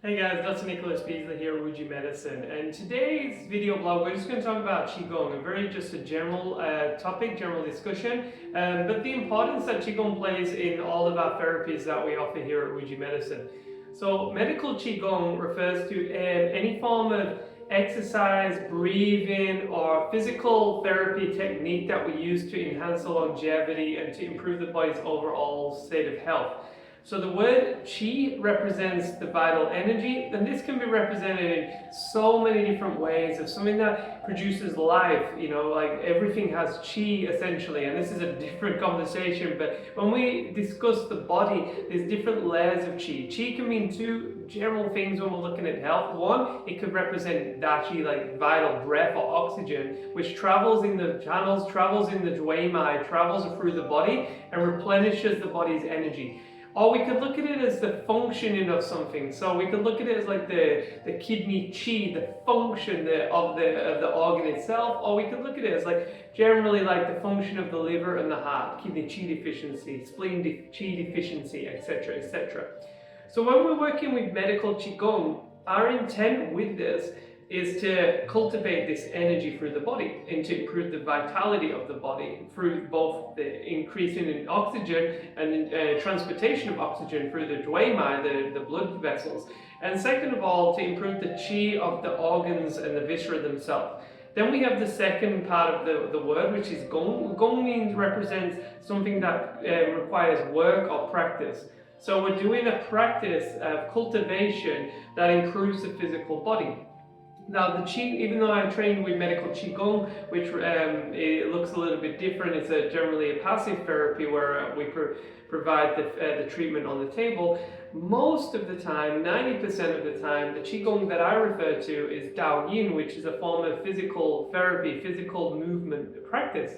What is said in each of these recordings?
Hey guys, Dr. Nicholas Beasley here at Wuji Medicine, and today's video blog we're just going to talk about Qigong, just a general topic, general discussion, but the importance that Qigong plays in all of our therapies that we offer here at Wuji Medicine. So medical Qigong refers to any form of exercise, breathing, or physical therapy technique that we use to enhance the longevity and to improve the body's overall state of health. So the word Qi represents the vital energy, and this can be represented in so many different ways of something that produces life, like everything has Qi essentially, and this is a different conversation, but when we discuss the body, there's different layers of Qi. Qi can mean two general things when we're looking at health. One, it could represent Da Qi, like vital breath or oxygen, which travels in the channels, travels in the Duimai, travels through the body and replenishes the body's energy. Or we could look at it as the functioning of something. So we could look at it as like the kidney Qi, the function of the organ itself. Or we could look at it as like generally like the function of the liver and the heart, kidney Qi deficiency, spleen Qi deficiency, etc., etc. So when we're working with medical Qigong, our intent with this is to cultivate this energy through the body and to improve the vitality of the body through both the increasing in oxygen and transportation of oxygen through the Duimai, the blood vessels, and second of all, to improve the Qi of the organs and the viscera themselves. Then we have the second part of the word, which is Gong. Gong represents something that requires work or practice. So we're doing a practice of cultivation that improves the physical body. Now the Qi, even though I'm trained with medical Qigong, which it looks a little bit different, it's generally a passive therapy where we provide the treatment on the table. Most of the time, 90% of the time, the Qigong that I refer to is DAOM, which is a form of physical therapy, physical movement practice.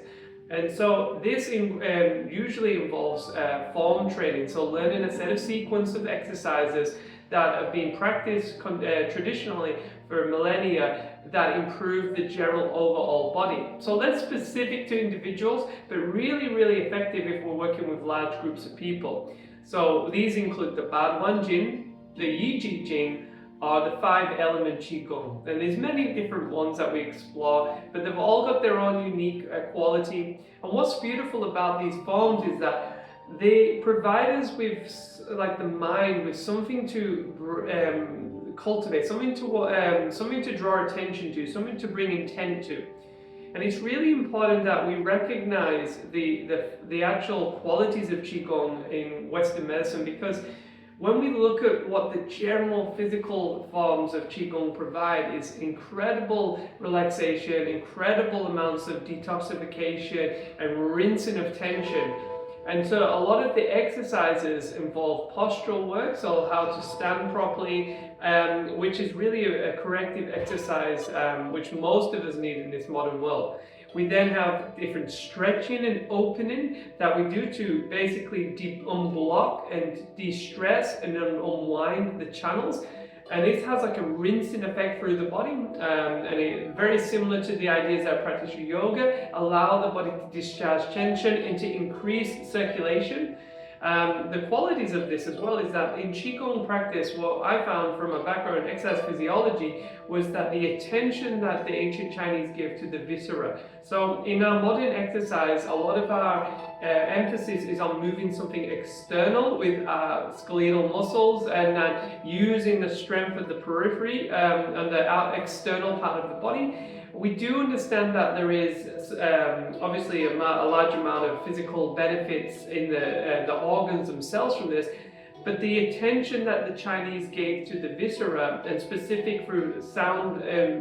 And so this usually involves form training, so learning a set of sequence of exercises that have been practiced traditionally for millennia that improve the general overall body. So that's specific to individuals, but really, really effective if we're working with large groups of people. So these include the Baduan Jin, the Yi Ji Jing, or the 5-element Qigong. And there's many different ones that we explore, but they've all got their own unique quality. And what's beautiful about these forms is that they provide us with, like the mind, with something to cultivate, something to draw attention to, something to bring intent to. And it's really important that we recognize the actual qualities of Qigong in Western medicine, because when we look at what the general physical forms of Qigong provide is incredible relaxation, incredible amounts of detoxification and rinsing of tension. And so a lot of the exercises involve postural work, so how to stand properly, which is really a corrective exercise, which most of us need in this modern world. We then have different stretching and opening that we do to basically unblock and de-stress and then unwind the channels. And this has like a rinsing effect through the body, and it's very similar to the ideas that practice yoga, allow the body to discharge tension and to increase circulation. The qualities of this as well is that in Qigong practice, what I found from a background in exercise physiology was that the attention that the ancient Chinese give to the viscera. So in our modern exercise, a lot of our emphasis is on moving something external with our skeletal muscles and using the strength of the periphery and the external part of the body. We do understand that there is obviously a large amount of physical benefits in the organs themselves from this, but the attention that the Chinese gave to the viscera, and specific through sound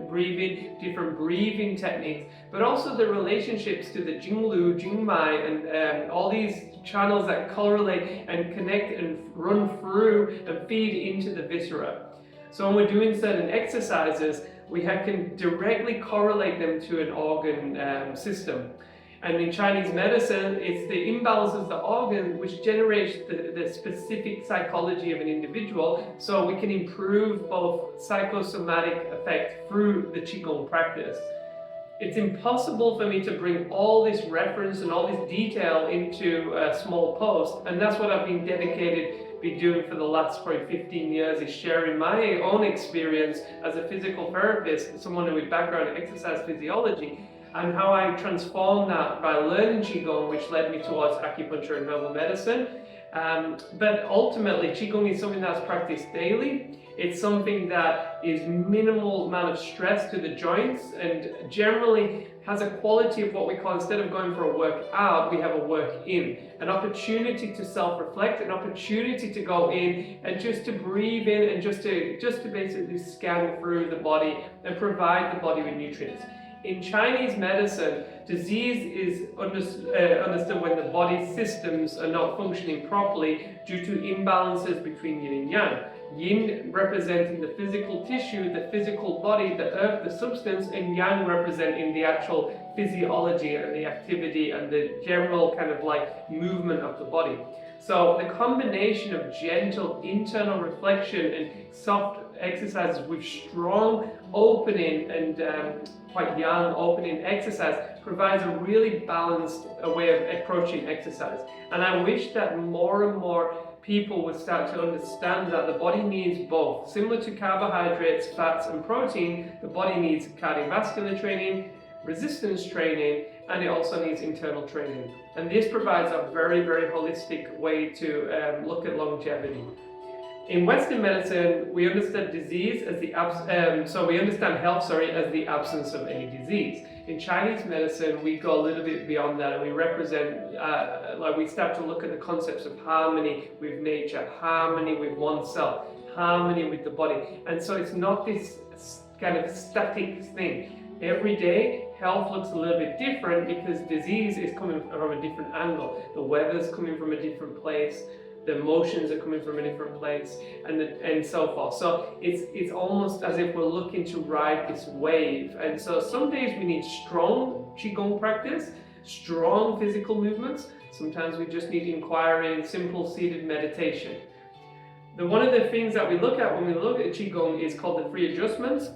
breathing, different breathing techniques, but also the relationships to the Jinglu, Jingmai, and all these channels that correlate and connect and run through and feed into the viscera. So when we're doing certain exercises, we can directly correlate them to an organ system. And in Chinese medicine, it's the imbalance of the organ which generates the specific psychology of an individual, so we can improve both psychosomatic effect through the Qigong practice. It's impossible for me to bring all this reference and all this detail into a small post, and that's what I've been dedicated been doing for the last probably 15 years is sharing my own experience as a physical therapist, someone with background in exercise physiology, and how I transformed that by learning Qigong, which led me towards acupuncture and herbal medicine. But ultimately, Qigong is something that's practiced daily. It's something that is minimal amount of stress to the joints and generally has a quality of what we call, instead of going for a workout, we have a work in. An opportunity to self-reflect, an opportunity to go in and just to breathe in and just to basically scan through the body and provide the body with nutrients. In Chinese medicine, disease is understood when the body systems are not functioning properly due to imbalances between yin and yang. Yin representing the physical tissue, the physical body, the earth, the substance, and yang representing the actual physiology and the activity and the general kind of like movement of the body. So the combination of gentle internal reflection and soft exercises with strong opening and quite young opening exercise provides a really balanced way of approaching exercise. And I wish that more and more people would start to understand that the body needs both. Similar to carbohydrates, fats and protein, the body needs cardiovascular training, resistance training, and it also needs internal training. And this provides a very, very holistic way to look at longevity. In Western medicine, we understand disease as the we understand health, as the absence of any disease. In Chinese medicine, we go a little bit beyond that, and we represent, we start to look at the concepts of harmony with nature, harmony with oneself, harmony with the body. And so it's not this kind of static thing. Every day, health looks a little bit different because disease is coming from a different angle. The weather's coming from a different place. The emotions are coming from a different place, and so forth. So it's almost as if we're looking to ride this wave. And so some days we need strong Qigong practice, strong physical movements. Sometimes we just need inquiry and simple seated meditation. One of the things that we look at when we look at Qigong is called the free adjustments.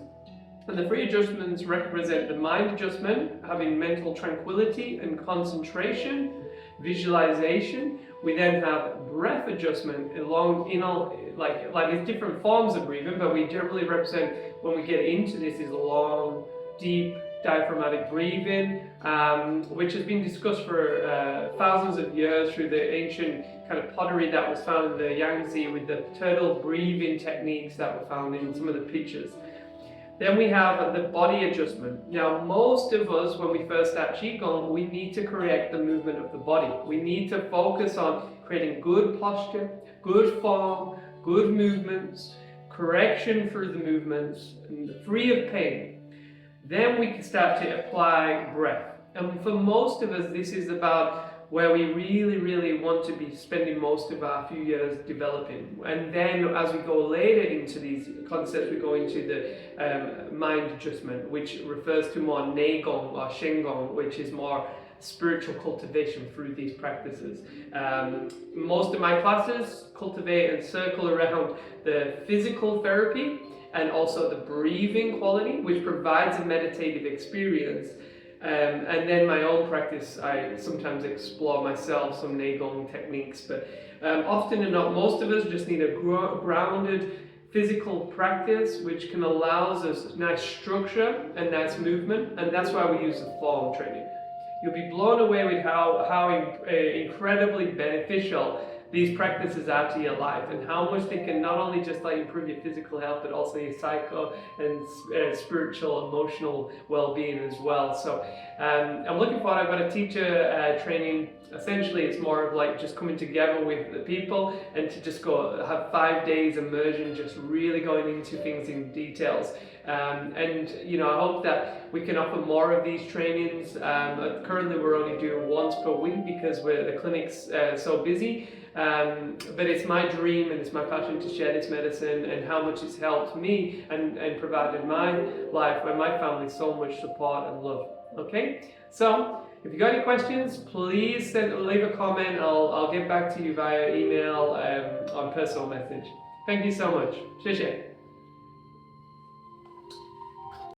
And the free adjustments represent the mind adjustment, having mental tranquility and concentration, visualization. We then have breath adjustment along, like there's different forms of breathing, but we generally represent, when we get into this, is long, deep, diaphragmatic breathing, which has been discussed for thousands of years through the ancient kind of pottery that was found in the Yangtze with the turtle breathing techniques that were found in some of the pictures. Then we have the body adjustment. Now, most of us, when we first start Qigong, we need to correct the movement of the body. We need to focus on creating good posture, good form, good movements, correction through the movements, and free of pain. Then we can start to apply breath. And for most of us, this is about where we really, really want to be spending most of our few years developing. And then as we go later into these concepts, we go into the mind adjustment, which refers to more Gong or Gong, which is more spiritual cultivation through these practices. Most of my classes cultivate and circle around the physical therapy and also the breathing quality, which provides a meditative experience. And then my own practice, I sometimes explore myself some Gong techniques, but often and not, most of us just need a grounded physical practice which can allow us nice structure and nice movement, and that's why we use the form training. You'll be blown away with how incredibly beneficial these practices are to your life, and how much they can not only just like improve your physical health, but also your psycho and spiritual, emotional well-being as well. So I'm looking forward. I've got a teacher training. Essentially, it's more of like just coming together with the people and to just go have 5 days immersion, just really going into things in details. And you know, I hope that we can offer more of these trainings. Currently, we're only doing once per week because the clinic's so busy. But it's my dream and it's my passion to share this medicine and how much it's helped me and provided my life and my family so much support and love. Okay, so if you got any questions, please leave a comment. I'll get back to you via email or personal message. Thank you so much. 谢谢。